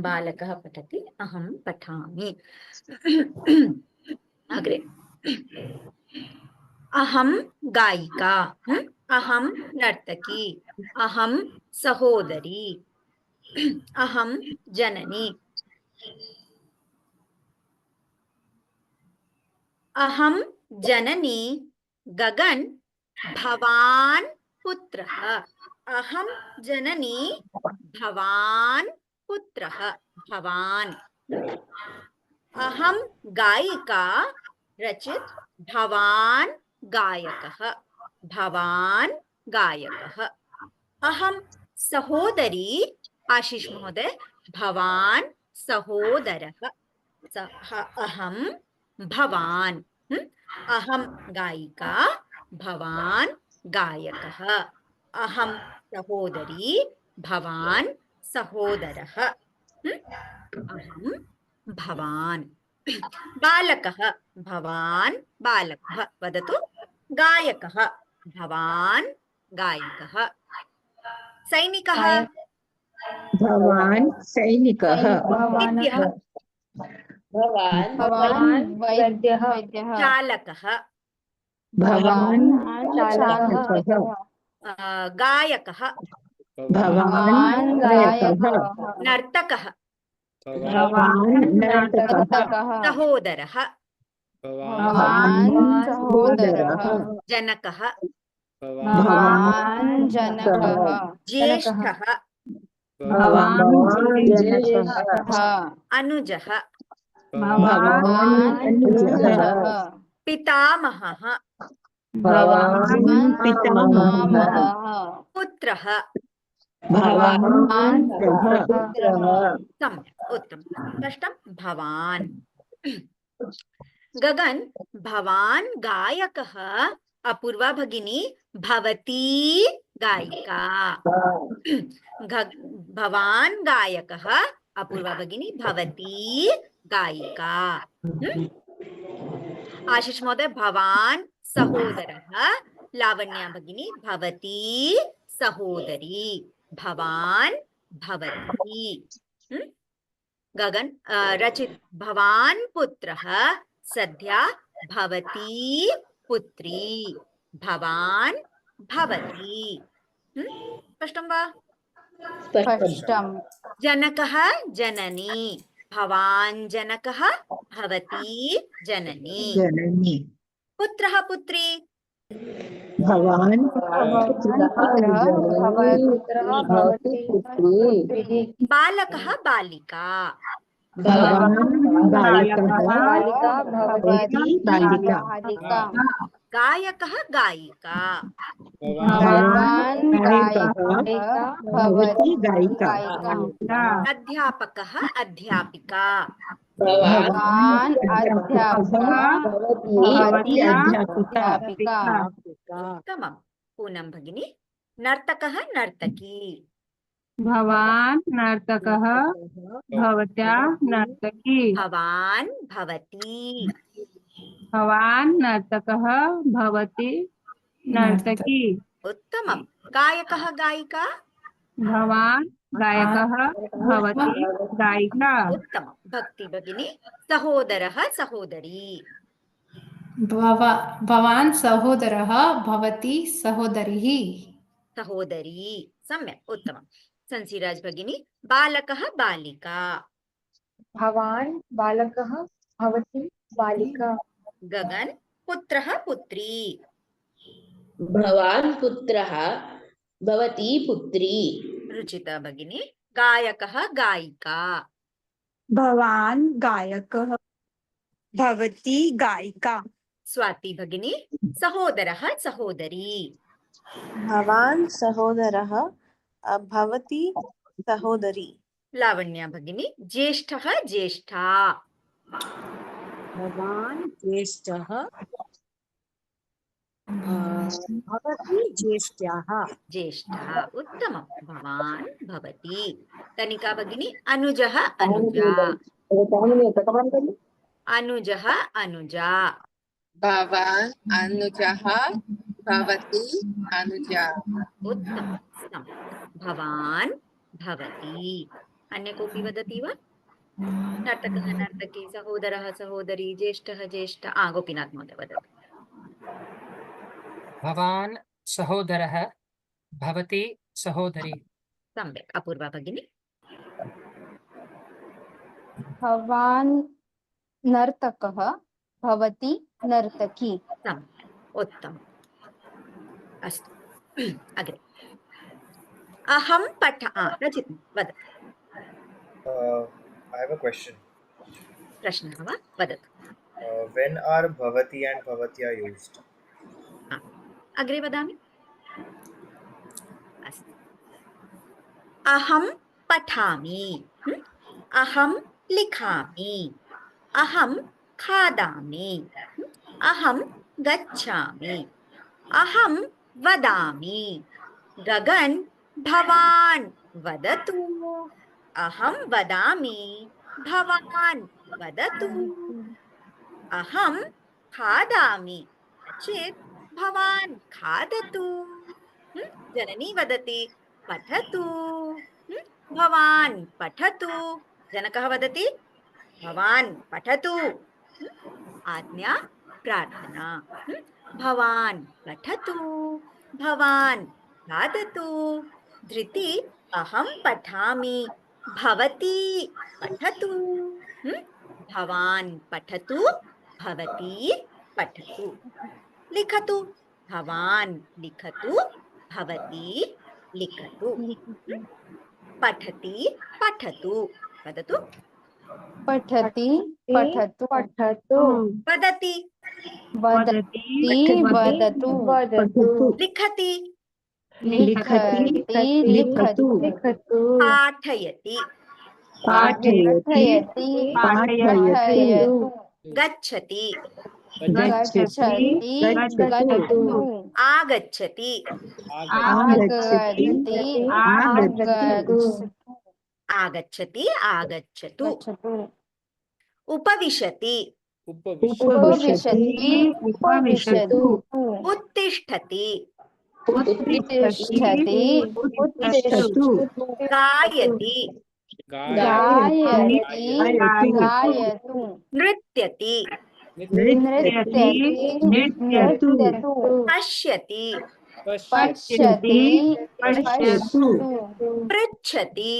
बालकः पठति अहं पठामि अग्रे अहं गायिका अहं नर्तकी अहं सहोदरी अहं जननी अहं जननी गगन भवान् पुत्रः अहं जननी भवान् पुत्रः भवान् अहं गायिका रचित भवान् गायकः भवान् गायकः अहं सहोदरी आशीष महोदय भवान् सहोदरः अहं भवान् अहं गायिका भवान् गायकः अहं सहोदरी भवान् सहोदरः अहं भवान् बालकः भवान् बालकः वदतु गायकः भवान् गायकः सैनिकः भवान् सैनिकः वैद्यः भवान् वैद्यः चालकः भवान् चालकः गायकः भवान् गायकः नर्तकः भवान् नर्तकः सहोदरः भवान् सहोदरः जनकः भवान् जनकः ज्येष्ठः भवान् ज्येष्ठः अनुजः भवान् अनुजः पितामहः भवान् पितामहः पुत्रः भवान् पुत्रः सम्यक् उत्तमं स्पष्टं भवान् गगन भवान् गायकः अपूर्वा भगिनी भवती गायिका भवान् गायकः अपूर्वा भगिनी भवती गायिका आशीष महोदय भवान् सहोदरः लावण्या भगिनी भवती सहोदरी भवान् भवती गगन रचित भवान् पुत्रः सद्या भवती पुत्री भवान् भवती स्पष्टं वा स्पष्टं जनकः जननी भवान् जनकः, भवती जननी। जननी। पुत्रः पुत्री, भवान् पुत्रः भवती पुत्री। बालकः बालिका, भवान् बालकः बालिका भवती बालिका। बालिका। गायकः गायिका, भवान् गायकः भवती गायिका। गायिका। अध्यापकः अध्यापिका, भवान् अध्यापकः भवती अध्यापिका। अध्यापिका। उत्तमं। पूनम भगिनी, नर्तकः नर्तकी, भवान् नर्तकः भवत्या नर्तकी। भवान् भवती, भवान् नर्तकः भवति नर्तकी। उत्तमं। गायकः गायिका, भवान् गायकः भवति गायिका। उत्तमं। भक्ति भगिनी, सहोदरः सहोदरी, भवान् सहोदरः भवती सहोदरी। सहोदरी, सम्यक्, उत्तमं। संसीराज भगिनी, बालकः बालिका, भवान् बालकः भवति बालिका। गगन, पुत्रः पुत्री, भवान् पुत्रः भवती पुत्री। रुचिता भगिनी, गायकः गायिका, भवान् गायकः भवती गायिका। स्वाति भगिनी, सहोदरः सहोदरी, भवान् सहोदरः भवती सहोदरी। लावण्या भगिनी, ज्येष्ठः ज्येष्ठा, भवान् ज्येष्ठः भवती ज्येष्ठ्याः। ज्येष्ठः, उत्तमं। भवान् भवती। तनिका भगिनी, अनुजः अनुजा, अनुजः अनुजा, भवान् अनुजः भवती अनुजा। उत्तमं। भवान् भवती। अन्य कोऽपि वदति वा? नर्तकः नर्तकी, सहोदरः सहोदरी, ज्येष्ठः ज्येष्ठा। गोपीनाथ महोदय वदतु। भवान् सहोदरः भवती सहोदरी। सम्यक्। अपूर्वा भगिनी, भवान् नर्तकः भवती नर्तकी। सम्यक्, उत्तमम्। अस्तु, अग्रे। अहं रचित वदतु। I have a question. प्रश्नः वा? वदतु। When are bhavati and bhavatya used? अग्रे वदामि। अस्तु, अहं पठामि, अहं लिखामि, अहं खादामि, अहं गच्छामि, अहं वदामि। गगन, भवान् वदतु। अहं वदामि, भवान् वदतु। अहं खादामि चेत् भवान् खादतु। जननी वदति पठतु, भवान् पठतु। जनकः वदति भवान् पठतु। आज्ञा प्रार्थना, भवान् पठतु, भवान् खादतु। धृति, अहं पठामि, भवती पठतु। भवान् पठतु, भवती पठतु। लिखतु, भवान् लिखतु, भवती लिखतु। पठति पठतु, वदतु। पठति पठतु। वदति वदतु। लिखति लिखतु। पाठयति गच्छति आगच्छति आगच्छति आगच्छतु। उपविशति उत्तिष्ठति गायति नृत्यति पश्यति पृच्छति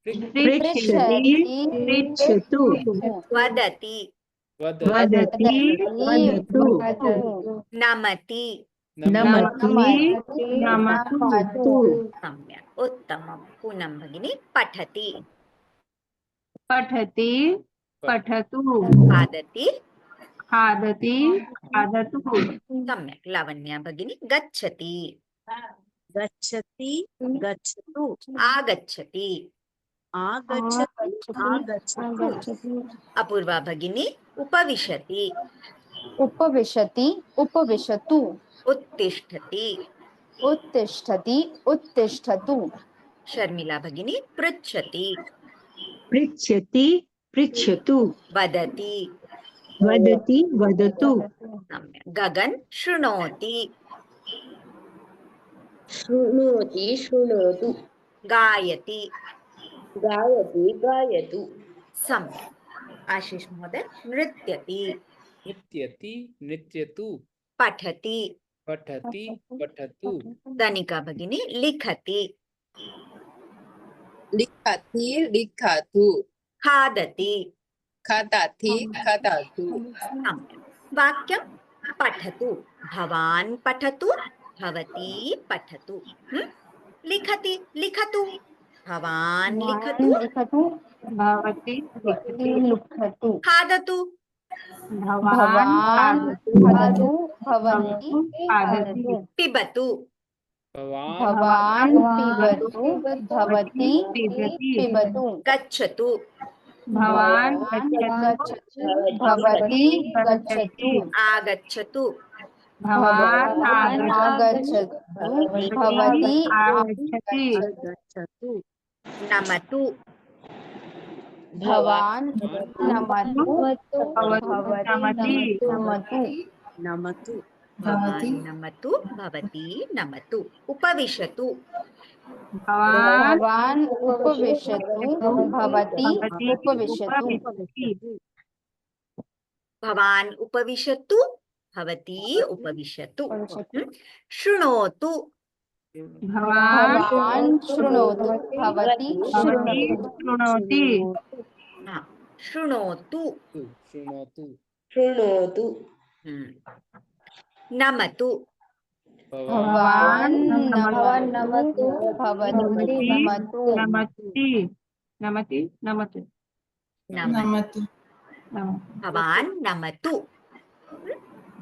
पृच्छति पृच्छतु वदति वदति वदतु नमति नमति नमतु सम्यक् उत्तमं पूनम भगिनी पठति पठति पठतु खादति खादति खादतु सम्यक् लावण्या भगिनी गच्छति गच्छति गच्छतु आगच्छति आगच्छति आगच्छतु अपूर्वा भगिनी उपविशति उपविशति उपविशतु उत्तिष्ठति उत्तिष्ठति उत्तिष्ठतु शर्मिला भगिनी पृच्छति पृच्छति पृच्छतु वदति वदति वदतु सम्यक् गगन शृणोति शृणोति शृणोतु गायति गायति गायतु सम्यक् आशीष महोदय नृत्यति नृत्यति नृत्यतु पठति पठति पठतु दनिका भगिनी लिखति लिखति लिखतु खादति खादति खादतु सम्यक् वाक्यं पठतु भवान् पठतु भवती पठतु लिखति लिखतु भवान् लिखतु लिखतु भवती लिखतु खादतु भवान् खादतु भवती खादतु पिबतु भवान् पिबतु भवती पिबतु गच्छतु भवान् गच्छतु भवती गच्छतु आगच्छतु भवान् आगच्छतु भवती आगच्छति गच्छतु नमतु भवान् नमतु नमति नमतु नमतु भवान् नमतु भवती नमतु उपविशतु भवान् उपविशतु भवती उपविशतु भवान् उपविशतु भवती उपविशतु शृणोतु भवान् शृणोतु भवती शृणोति शृणोतु शृणोतु शृणोतु नमतु भवान् नमतु भवती नमतु नमति नमति नमतु नमतु भवान् नमतु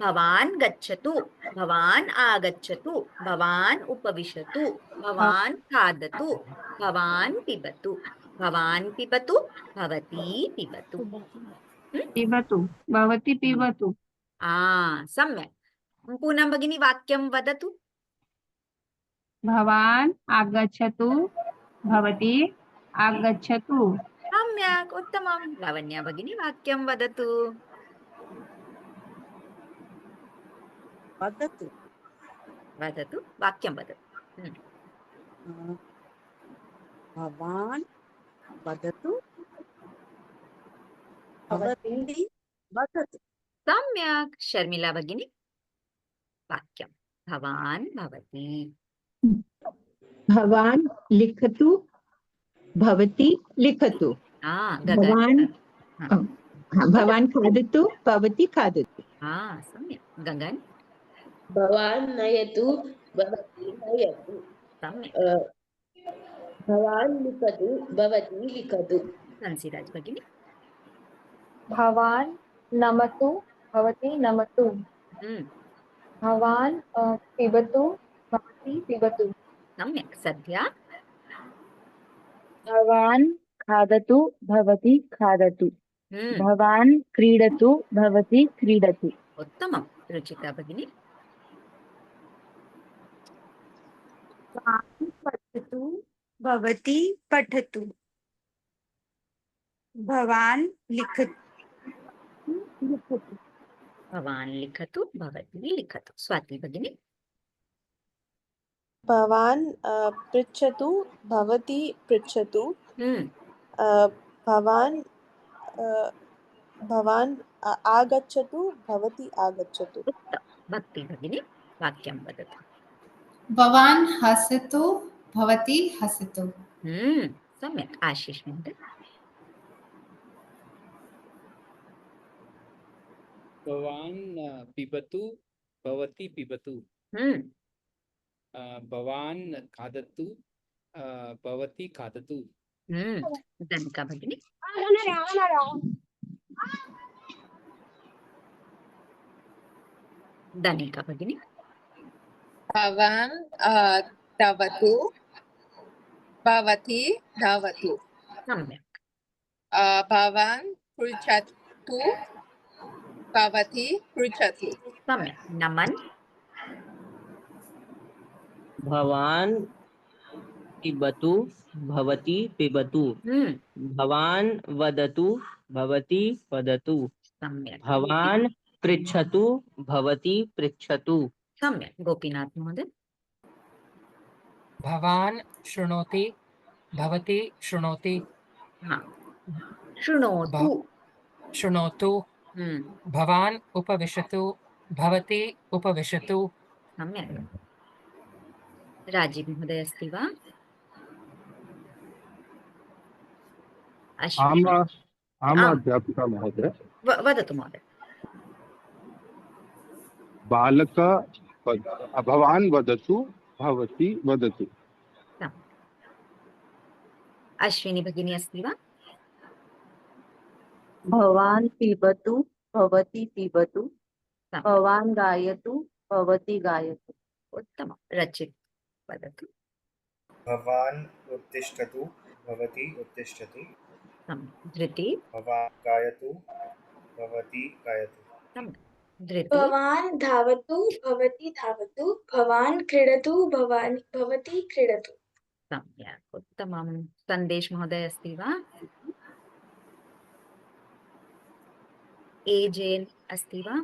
भवान् गच्छतु भवान् आगच्छतु भवान् उपविशतु भवान् खादतु भवान् पिबतु भवान् पिबतु भवती पिबतु पिबतु भवती पिबतु सम्यक् पुनः भगिनी वाक्यं वदतु भवान् आगच्छतु भवती आगच्छतु सम्यक् उत्तमं लावण्या भगिनी वाक्यं वदतु वदतु वदतु वाक्यं वदतु भवान् वदतु भवती वदतु सम्यक् शर्मिला भगिनी वाक्यं भवान् भवती भवान् लिखतु भवती लिखतु भवान् भवान् खादतु भवती खादतु सम्यक् गगन भवान् नयतु भवती नयतु भवान् लिखतु भवती लिखतु हंसिराज भगिनी भवान् नमतु भवती नमतु भवान् पिबतु भवती पिबतु सम्यक् सद्या भवान् खादतु भवती खादतु भवान् क्रीडतु भवती क्रीडतु उत्तमं रुचिका भगिनी पठतु भवती पठतु भवान् लिखतु भवान् लिखतु भवती लिखतु स्वाति भगिनी भवान् पृच्छतु भवती पृच्छतु भवान् आगच्छतु भवती आगच्छतु भक्ति भगिनी वाक्यं वदतु भवान् हसतु भवती हसतु सम्यक् आशीष महोदय भवान् पिबतु भवती पिबतु भवान् खादतु भवती खादतु धनिका भगिनी धनिका भगिनी भवान् धावतु भवती धावतु सम्यक् भवान् पृच्छतु भवती पृच्छतु सम्यक् नमन् भवान् पिबतु भवती पिबतु भवान् वदतु भवती वदतु सम्यक् भवान् पृच्छतु भवती पृच्छतु सम्यक् गोपीनाथ महोदय भवान् शृणोति भवती शृणोति शृणोतु शृणोतु भवान् उपविशतु भवती उपविशतु सम्यक् राजीव महोदय अस्ति वा आम् अध्यापिका महोदय वदतु महोदय बालक भवान् वदतु भवती वदतु अश्विनी भगिनी अस्ति वा भवान् पिबतु भवती पिबतु भवान् गायतु भवती गायतु उत्तमं रचित वदतु भवान् उत्तिष्ठतु भवती उत्तिष्ठतु धृति भवान् गायतु भवती गायतु धृति भवान् धावतु भवती धावतु भवान् क्रीडतु भवती क्रीडतु सम्यक् उत्तमं संदेश महोदय अस्ति वा एजेन् अस्ति वा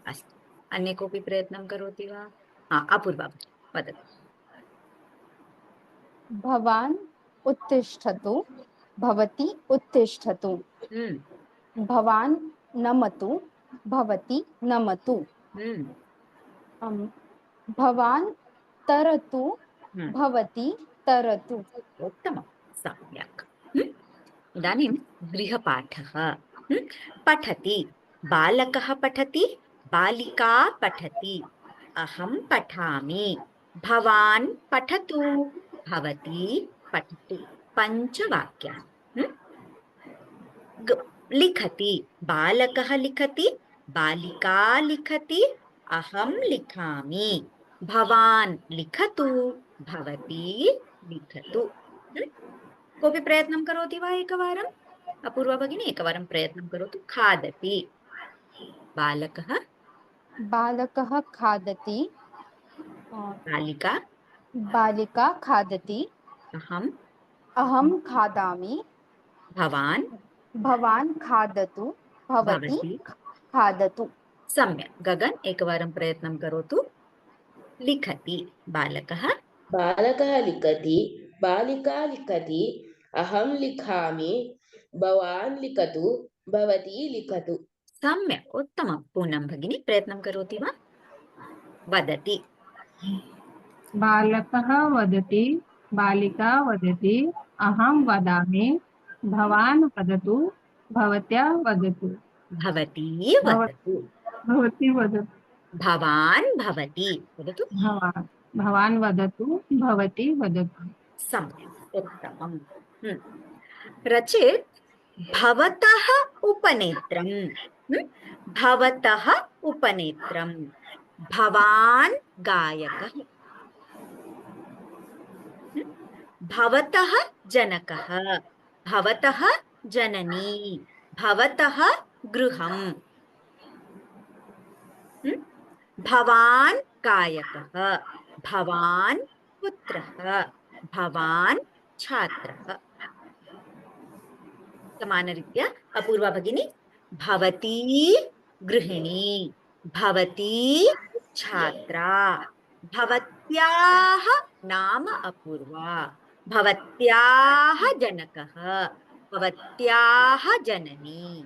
अस्तु अन्य कोऽपि प्रयत्नं करोति वा अपूर्वा वदतु भवान् उत्तिष्ठतु भवती उत्तिष्ठतु भवान् नमतु भवती नमतु भवान् तरतु भवती तरतु उत्तमं सम्यक् इदानीं गृहपाठः पठति बालकः पठति बालिका पठति अहं पठामि भवान् पठतु भवती पठतु पञ्चवाक्यानि लिखति बालकः लिखति बालिका लिखति अहं लिखामि भवान् लिखतु भवती लिखतु कोऽपि प्रयत्नं करोति वा एकवारम् अपूर्वा भगिनी एकवारं प्रयत्नं करोतु खादति बालकः खादति बालिका बालिका खादति अहं खादामि भवान् खादतु भवती खादतु सम्यक् गगन एकवारं प्रयत्नं करोतु लिखति बालकः लिखति बालिका लिखति अहं लिखामि भवान् लिखतु भवती लिखतु सम्यक् उत्तमं पूनम भगिनी प्रयत्नं करोति वा वदति बालकः वदति बालिका वदति अहं वदामि भवान् वदतु भवत्या वदतु भवती वदतु भवती वदतु भवान् भवति वदतु भवान् वदतु भवती वदतु सम्यक् उत्तमं रचित भवतः उपनेत्रं भवतः उपनेत्रं भवान् गायकः भवतः जनकः भवतः जननी भवतः गृहम् भवान् गायकः भवान् पुत्रः भवान् छात्रः समानरीत्या अपूर्वा भगिनी भवती गृहिणी भवती छात्रा भवत्याः नाम अपूर्वा भवत्याः जनकः भवत्याः जननी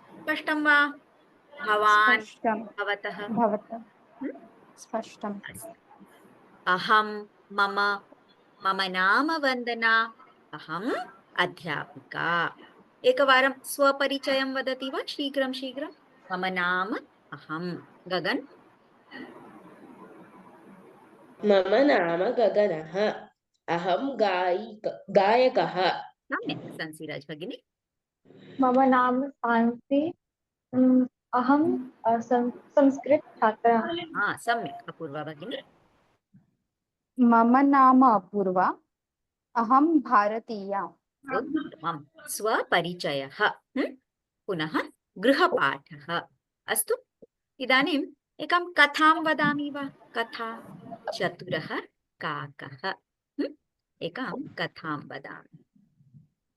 स्पष्टं वा भवान् भवतः स्पष्टम् अहं मम मम नाम वन्दना, अहम् अध्यापिका। एकवारं स्वपरिचयं वदति वा शीघ्रं शीघ्रं? मम नाम अहं। गगन्? मम नाम गगनः, अहं गायकः। सम्यक्। संसीराज भगिनी? मम नाम शान्ति। अहं संस्कृत छात्रा। सम्यक्। अपूर्वा भगिनी? मम नाम अपूर्वा, अहं भारतीया। उत्तमं। स्वपरिचयः। पुनः गृहपाठः। अस्तु, इदानीम् एकां कथां वदामि वा? कथा चतुरः काकः। एकां कथां वदामि।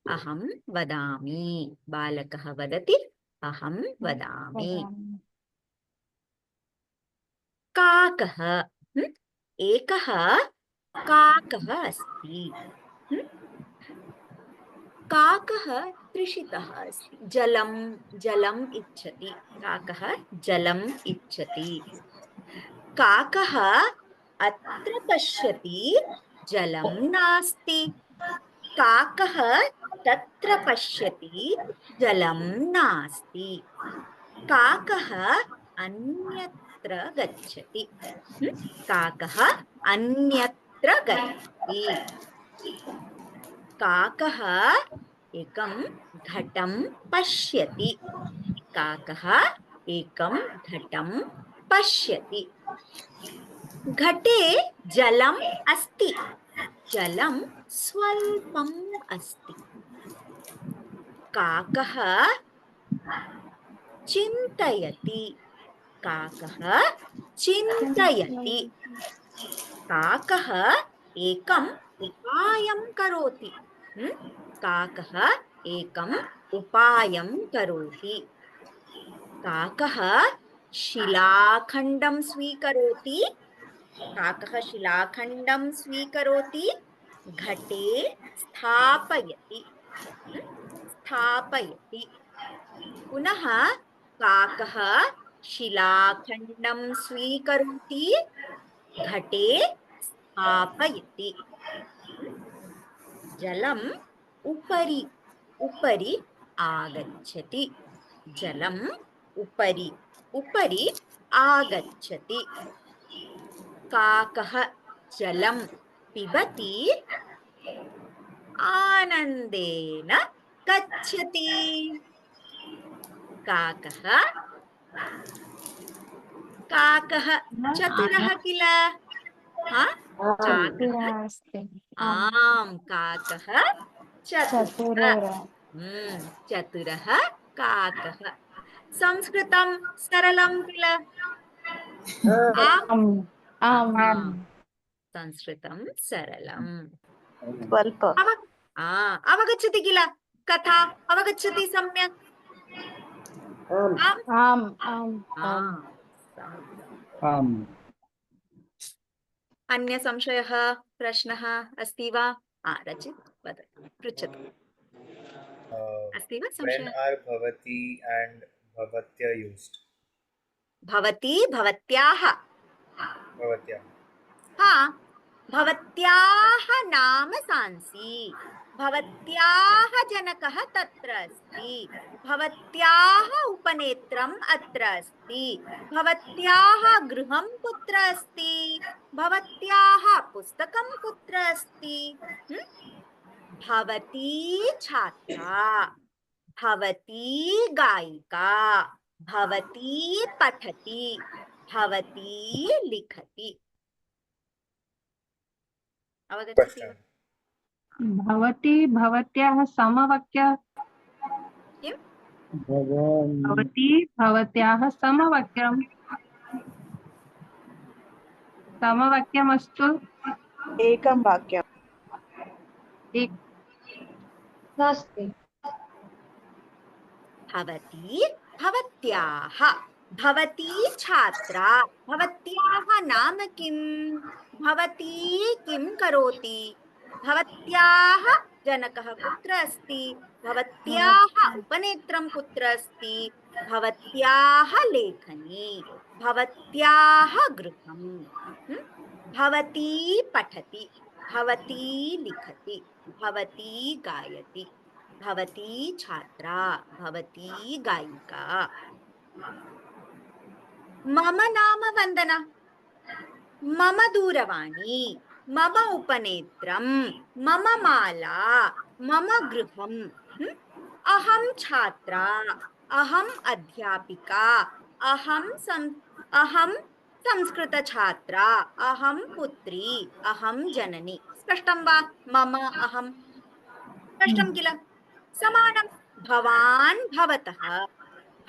अहं वदामि। बालकः वदति, अहं वदामि। काकः, एकः काकः अस्ति। काकः तृषितः अस्ति। जलम् इच्छति। काकः जलम् इच्छति। काकः अत्र पश्यति, जलं नास्ति। काकः तत्र पश्यति, जलं नास्ति। काकः अन्यत्र गच्छति। काकः अन्यत्र गच्छति। काकः एकं घटं पश्यति। काकः एकं घटं पश्यति। घटे जलम् अस्ति। जलं स्वल्पम् अस्ति। काकः चिन्तयति। काकः चिन्तयति। काकः एकम् उपायं करोति। काकः एकम् उपायं करोति। काकः शिलाखण्डं स्वीकरोति। काकः शिलाखण्डं स्वीकरोति, घटे स्थापयति। स्थापयति। पुनः काकः शिलाखण्डं स्वीकरोति, घटे स्थापयति। जलम् उपरि उपरि आगच्छति। जलम् उपरि उपरि आगच्छति। काकः जलं पिबति, आनन्देन गच्छति। काकः चतुरः किल? काकः चतुरः। चतुरः काकः। संस्कृतं सरलं किल? संस्कृतं सरलम्। अवगच्छति किल? कथा अवगच्छति सम्यक्? अन्य संशयः प्रश्नः अस्ति वा? रचित् वदतु, पृच्छतु। अस्ति वा When संशयः? are bhavati and bhavatya used? भवती भवत्याः। Bhavatya. भवत्याः नाम सांसि। भवत्याः जनकः तत्र अस्ति। भवत्याः उपनेत्रम् अत्र अस्ति। भवत्याः गृहं कुत्र अस्ति? भवत्याः पुस्तकं कुत्र अस्ति? भवती छात्रा, भवती गायिका, भवती पठति, भवती लिखति। अवगच्छति? भवती भवत्याः समवाक्य। किं? भवती भवत्याः समवाक्यं। समवाक्यमस्तु। एकं वाक्यम्। नास्ति। भवती भवत्याः। भवती छात्रा। भवत्याः नाम किं? भवती किं करोति? भवत्याः जनकः कुत्र अस्ति? भवत्याः उपनेत्रं कुत्र अस्ति? भवत्याः लेखनी, भवत्याः गृहं। भवती पठति। भवती लिखति, भवती गायति, भवती छात्रा, भवती गायिका। मम नाम वन्दना, मम दूरवाणी, मम उपनेत्रं, मम माला, मम गृहं, अहं छात्रा, अहम् अध्यापिका, अहं संस्कृतछात्रा, अहं पुत्री, अहं जननी। स्पष्टं वा? मम अहं स्पष्टं किल? समानं। भवान् भवतः,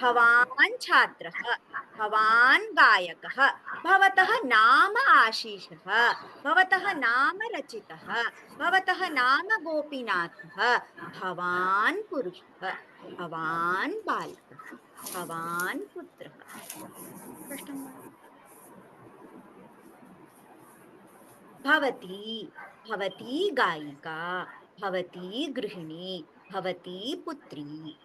भवान् छात्रः, भवान् गायकः, भवतः नाम आशीषः, भवतः नाम रचितः, भवतः नाम गोपीनाथः, भवान् पुरुषः, भवान् बालकः, भवान् पुत्रः। स्पष्टं वा? भवती, भवती गायिका, भवती गृहिणी, भवती पुत्री।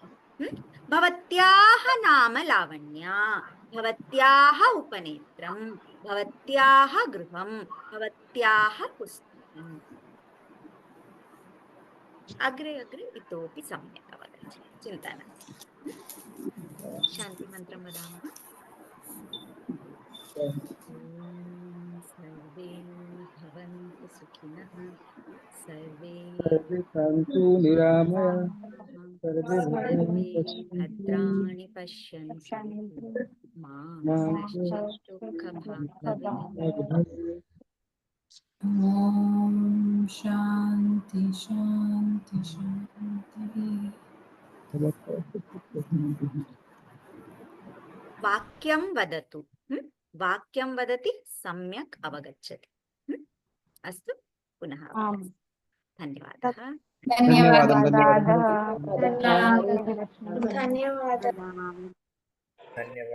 भवत्याः नाम लावण्या, भवत्याः उपनेत्रं, भवत्याः गृहं, भवत्याः पुस्तकम्। अग्रे अग्रे इतोपि सम्यक् अवगच्छति, चिन्ता नास्ति। शान्तिमन्त्रं वदामः। ॐ सर्वे भवन्तु सुखिनः, सर्वे सन्तु निरामया सर्वे सर्वे भद्राणि पश्यन्तु, मा कश्चित् दुःखभाग् भवेत्। ॐ शान्ति शान्ति शान्तिः। वाक्यं वदतु। वाक्यं वदति सम्यक् अवगच्छति। अस्तु, पुनः अभ्यासः। धन्यवादः। धन्यवादः। धन्यवाद।